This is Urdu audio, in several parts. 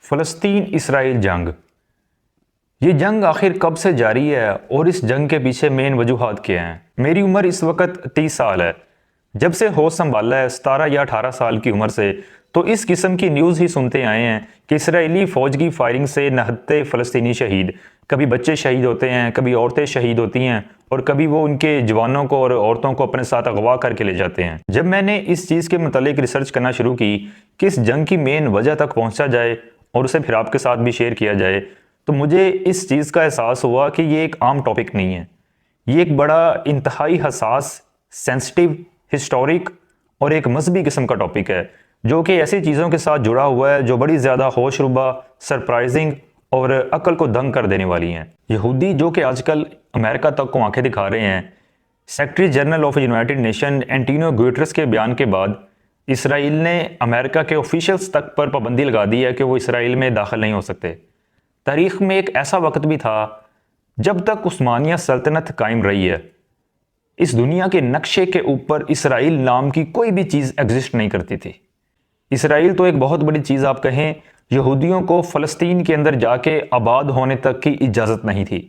فلسطین اسرائیل جنگ، یہ جنگ آخر کب سے جاری ہے اور اس جنگ کے پیچھے مین وجوہات کیا ہیں؟ میری عمر اس وقت 30 سال ہے۔ جب سے ہوش سنبھالا ہے 17 یا 18 سال کی عمر سے، تو اس قسم کی نیوز ہی سنتے آئے ہیں کہ اسرائیلی فوج کی فائرنگ سے نہتے فلسطینی شہید، کبھی بچے شہید ہوتے ہیں، کبھی عورتیں شہید ہوتی ہیں، اور کبھی وہ ان کے جوانوں کو اور عورتوں کو اپنے ساتھ اغوا کر کے لے جاتے ہیں۔ جب میں نے اس چیز کے متعلق ریسرچ کرنا شروع کی کہ اس جنگ کی مین وجہ تک پہنچا جائے اور اسے پھر آپ کے ساتھ بھی شیئر کیا جائے، تو مجھے اس چیز کا احساس ہوا کہ یہ ایک عام ٹاپک نہیں ہے۔ یہ ایک بڑا انتہائی حساس، سینسٹیو، ہسٹورک اور ایک مذہبی قسم کا ٹاپک ہے، جو کہ ایسی چیزوں کے ساتھ جڑا ہوا ہے جو بڑی زیادہ ہوش ربا، سرپرائزنگ اور عقل کو دنگ کر دینے والی ہیں۔ یہودی جو کہ آج کل امریکہ تک کو آنکھیں دکھا رہے ہیں، secretary general of United nation Antonio Guterres کے بیان کے بعد اسرائیل نے امریکہ کے آفیشلز تک پر پابندی لگا دی ہے کہ وہ اسرائیل میں داخل نہیں ہو سکتے۔ تاریخ میں ایک ایسا وقت بھی تھا جب تک عثمانیہ سلطنت قائم رہی ہے، اس دنیا کے نقشے کے اوپر اسرائیل نام کی کوئی بھی چیز ایگزسٹ نہیں کرتی تھی۔ اسرائیل تو ایک بہت بڑی چیز آپ کہیں، یہودیوں کو فلسطین کے اندر جا کے آباد ہونے تک کی اجازت نہیں تھی،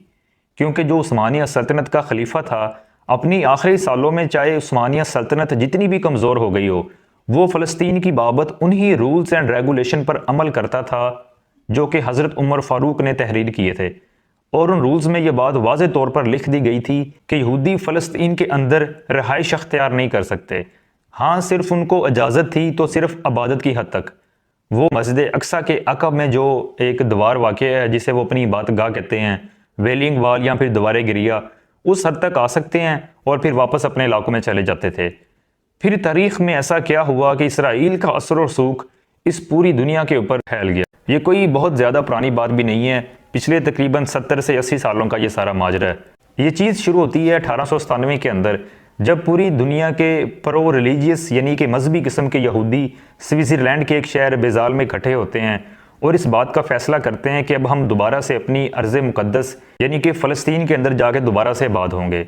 کیونکہ جو عثمانیہ سلطنت کا خلیفہ تھا، اپنی آخری سالوں میں چاہے عثمانیہ سلطنت جتنی بھی کمزور ہو گئی ہو، وہ فلسطین کی بابت انہی رولز اینڈ ریگولیشن پر عمل کرتا تھا جو کہ حضرت عمر فاروق نے تحریر کیے تھے، اور ان رولز میں یہ بات واضح طور پر لکھ دی گئی تھی کہ یہودی فلسطین کے اندر رہائش اختیار نہیں کر سکتے۔ ہاں، صرف ان کو اجازت تھی تو صرف عبادت کی حد تک۔ وہ مسجد اقصیٰ کے عقب میں جو ایک دیوار واقع ہے جسے وہ اپنی عبادت گاہ کہتے ہیں، ویلنگ وال یا پھر دیوار گریا، اس حد تک آ سکتے ہیں اور پھر واپس اپنے علاقوں میں چلے جاتے تھے۔ پھر تاریخ میں ایسا کیا ہوا کہ اسرائیل کا اثر و رسوخ اس پوری دنیا کے اوپر پھیل گیا۔ یہ کوئی بہت زیادہ پرانی بات بھی نہیں ہے، پچھلے تقریباً 70 سے 80 سالوں کا یہ سارا ماجرا ہے۔ یہ چیز شروع ہوتی ہے 1897 کے اندر، جب پوری دنیا کے پرو ریلیجیس یعنی کہ مذہبی قسم کے یہودی سوئٹزرلینڈ کے ایک شہر بیزال میں اکٹھے ہوتے ہیں اور اس بات کا فیصلہ کرتے ہیں کہ اب ہم دوبارہ سے اپنی ارض مقدس یعنی کہ فلسطین کے اندر جا کے دوبارہ سے آباد ہوں گے۔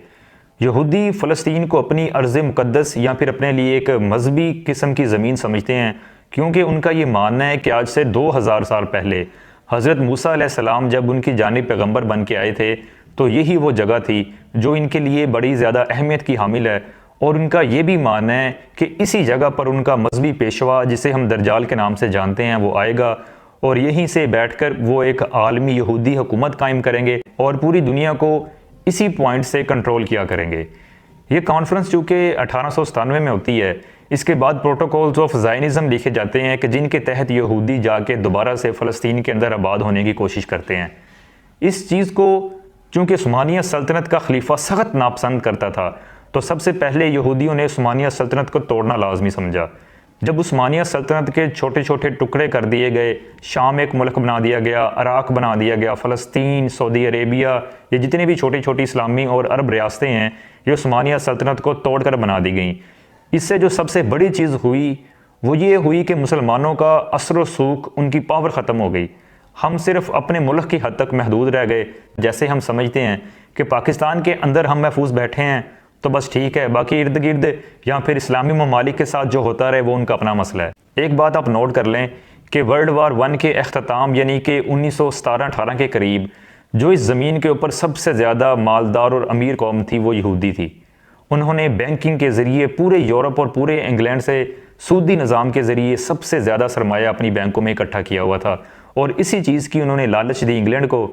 یہودی فلسطین کو اپنی ارض مقدس یا پھر اپنے لیے ایک مذہبی قسم کی زمین سمجھتے ہیں، کیونکہ ان کا یہ ماننا ہے کہ آج سے 2000 سال پہلے حضرت موسیٰ علیہ السلام جب ان کی جانب پیغمبر بن کے آئے تھے تو یہی وہ جگہ تھی جو ان کے لیے بڑی زیادہ اہمیت کی حامل ہے، اور ان کا یہ بھی ماننا ہے کہ اسی جگہ پر ان کا مذہبی پیشوا جسے ہم دجال کے نام سے جانتے ہیں وہ آئے گا، اور یہیں سے بیٹھ کر وہ ایک عالمی یہودی حکومت قائم کریں گے اور پوری دنیا کو اسی پوائنٹ سے کنٹرول کیا کریں گے۔ یہ کانفرنس چونکہ 1897 میں ہوتی ہے، اس کے بعد پروٹوکولز آف زائنزم لکھے جاتے ہیں کہ جن کے تحت یہودی جا کے دوبارہ سے فلسطین کے اندر آباد ہونے کی کوشش کرتے ہیں۔ اس چیز کو چونکہ عثمانیہ سلطنت کا خلیفہ سخت ناپسند کرتا تھا، تو سب سے پہلے یہودیوں نے عثمانیہ سلطنت کو توڑنا لازمی سمجھا۔ جب عثمانیہ سلطنت کے چھوٹے چھوٹے ٹکڑے کر دیے گئے، شام ایک ملک بنا دیا گیا، عراق بنا دیا گیا، فلسطین، سعودی عربیہ، یہ جتنے بھی چھوٹی چھوٹی اسلامی اور عرب ریاستیں ہیں یہ عثمانیہ سلطنت کو توڑ کر بنا دی گئیں۔ اس سے جو سب سے بڑی چیز ہوئی وہ یہ ہوئی کہ مسلمانوں کا اثر و رسوخ، ان کی پاور ختم ہو گئی۔ ہم صرف اپنے ملک کی حد تک محدود رہ گئے۔ جیسے ہم سمجھتے ہیں کہ پاکستان کے اندر ہم محفوظ بیٹھے ہیں تو بس ٹھیک ہے، باقی ارد گرد یا پھر اسلامی ممالک کے ساتھ جو ہوتا رہے وہ ان کا اپنا مسئلہ ہے۔ ایک بات آپ نوٹ کر لیں کہ ورلڈ وار 1 کے اختتام یعنی کہ 1917-18 کے قریب جو اس زمین کے اوپر سب سے زیادہ مالدار اور امیر قوم تھی وہ یہودی تھی۔ انہوں نے بینکنگ کے ذریعے پورے یورپ اور پورے انگلینڈ سے سودی نظام کے ذریعے سب سے زیادہ سرمایہ اپنی بینکوں میں اکٹھا کیا ہوا تھا، اور اسی چیز کی انہوں نے لالچ دی انگلینڈ کو،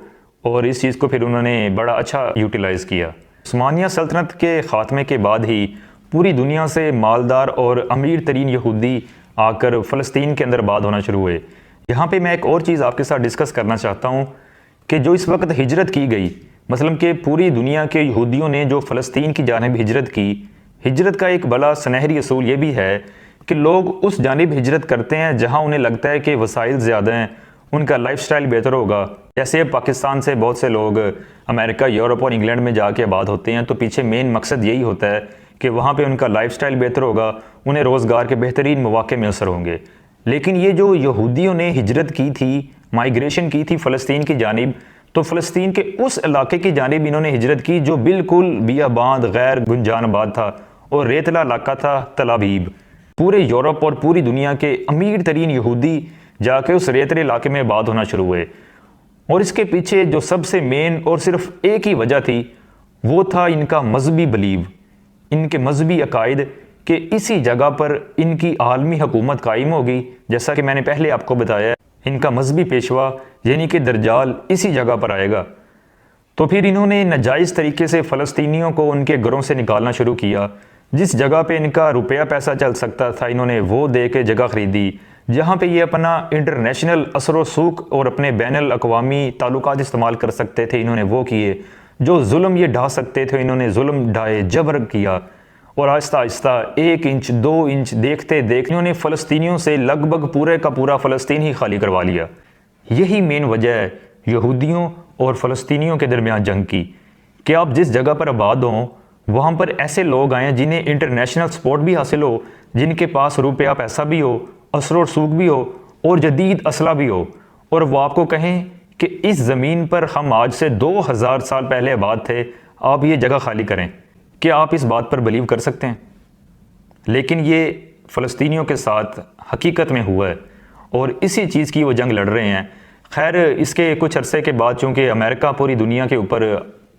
اور اس چیز کو پھر انہوں نے بڑا اچھا یوٹیلائز کیا۔ عثمانیہ سلطنت کے خاتمے کے بعد ہی پوری دنیا سے مالدار اور امیر ترین یہودی آ کر فلسطین کے اندر آباد ہونا شروع ہوئے۔ یہاں پہ میں ایک اور چیز آپ کے ساتھ ڈسکس کرنا چاہتا ہوں کہ جو اس وقت ہجرت کی گئی، مثلا کہ پوری دنیا کے یہودیوں نے جو فلسطین کی جانب ہجرت کی، ہجرت کا ایک بڑا سنہری اصول یہ بھی ہے کہ لوگ اس جانب ہجرت کرتے ہیں جہاں انہیں لگتا ہے کہ وسائل زیادہ ہیں، ان کا لائف سٹائل بہتر ہوگا۔ جیسے پاکستان سے بہت سے لوگ امریکہ، یورپ اور انگلینڈ میں جا کے آباد ہوتے ہیں، تو پیچھے مین مقصد یہی ہوتا ہے کہ وہاں پہ ان کا لائف سٹائل بہتر ہوگا، انہیں روزگار کے بہترین مواقع میسر ہوں گے۔ لیکن یہ جو یہودیوں نے ہجرت کی تھی، مائیگریشن کی تھی فلسطین کی جانب، تو فلسطین کے اس علاقے کی جانب انہوں نے ہجرت کی جو بالکل بیابان غیر گنجان آباد تھا اور ریتلا علاقہ تھا، تل ابیب۔ پورے یورپ اور پوری دنیا کے امیر ترین یہودی جا کے اس ریتلے علاقے میں آباد ہونا شروع ہوئے، اور اس کے پیچھے جو سب سے مین اور صرف ایک ہی وجہ تھی وہ تھا ان کا مذہبی بلیو، ان کے مذہبی عقائد کہ اسی جگہ پر ان کی عالمی حکومت قائم ہوگی۔ جیسا کہ میں نے پہلے آپ کو بتایا، ان کا مذہبی پیشوا یعنی کہ دجال اسی جگہ پر آئے گا۔ تو پھر انہوں نے ناجائز طریقے سے فلسطینیوں کو ان کے گھروں سے نکالنا شروع کیا۔ جس جگہ پہ ان کا روپیہ پیسہ چل سکتا تھا انہوں نے وہ دے کے جگہ خریدی، جہاں پہ یہ اپنا انٹرنیشنل اثر و سوق اور اپنے بین الاقوامی تعلقات استعمال کر سکتے تھے انہوں نے وہ کیے، جو ظلم یہ ڈھا سکتے تھے انہوں نے ظلم ڈھائے، جبر کیا، اور آہستہ آہستہ 1 انچ 2 انچ دیکھتے دیکھتے انہوں نے فلسطینیوں سے لگ بھگ پورے کا پورا فلسطین ہی خالی کروا لیا۔ یہی مین وجہ ہے یہودیوں اور فلسطینیوں کے درمیان جنگ کی، کہ آپ جس جگہ پر آباد ہوں وہاں پر ایسے لوگ آئیں جنہیں انٹرنیشنل سپورٹ بھی حاصل ہو، جن کے پاس روپیہ پیسہ بھی ہو، اثر و رسوخ بھی ہو، اور جدید اسلحہ بھی ہو، اور وہ آپ کو کہیں کہ اس زمین پر ہم آج سے 2000 سال پہلے آباد تھے، آپ یہ جگہ خالی کریں۔ کیا آپ اس بات پر بلیو کر سکتے ہیں؟ لیکن یہ فلسطینیوں کے ساتھ حقیقت میں ہوا ہے، اور اسی چیز کی وہ جنگ لڑ رہے ہیں۔ خیر اس کے کچھ عرصے کے بعد چونکہ امریکہ پوری دنیا کے اوپر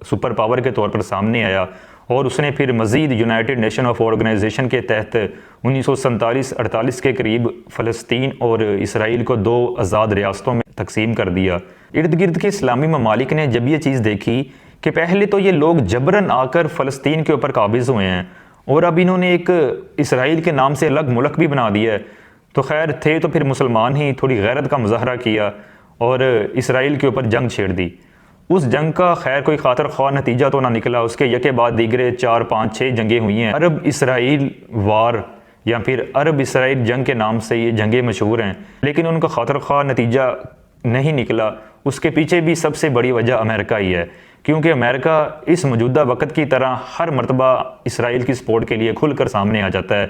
سپر پاور کے طور پر سامنے آیا، اور اس نے پھر مزید یونائٹڈ نیشن آف آرگنائزیشن کے تحت 1947-48 کے قریب فلسطین اور اسرائیل کو 2 آزاد ریاستوں میں تقسیم کر دیا۔ ارد گرد کے اسلامی ممالک نے جب یہ چیز دیکھی کہ پہلے تو یہ لوگ جبراً آ کر فلسطین کے اوپر قابض ہوئے ہیں، اور اب انہوں نے ایک اسرائیل کے نام سے الگ ملک بھی بنا دیا ہے، تو خیر تھے تو پھر مسلمان ہی تھوڑی غیرت کا مظاہرہ کیا اور اسرائیل کے اوپر جنگ چھیڑ دی۔ اس جنگ کا خیر کوئی خاطر خواہ نتیجہ تو نہ نکلا، اس کے یکے بعد دیگرے 4 5 6 جنگیں ہوئی ہیں۔ عرب اسرائیل وار یا پھر عرب اسرائیل جنگ کے نام سے یہ جنگیں مشہور ہیں، لیکن ان کا خاطر خواہ نتیجہ نہیں نکلا۔ اس کے پیچھے بھی سب سے بڑی وجہ امریکہ ہی ہے، کیونکہ امریکہ اس موجودہ وقت کی طرح ہر مرتبہ اسرائیل کی سپورٹ کے لیے کھل کر سامنے آ جاتا ہے۔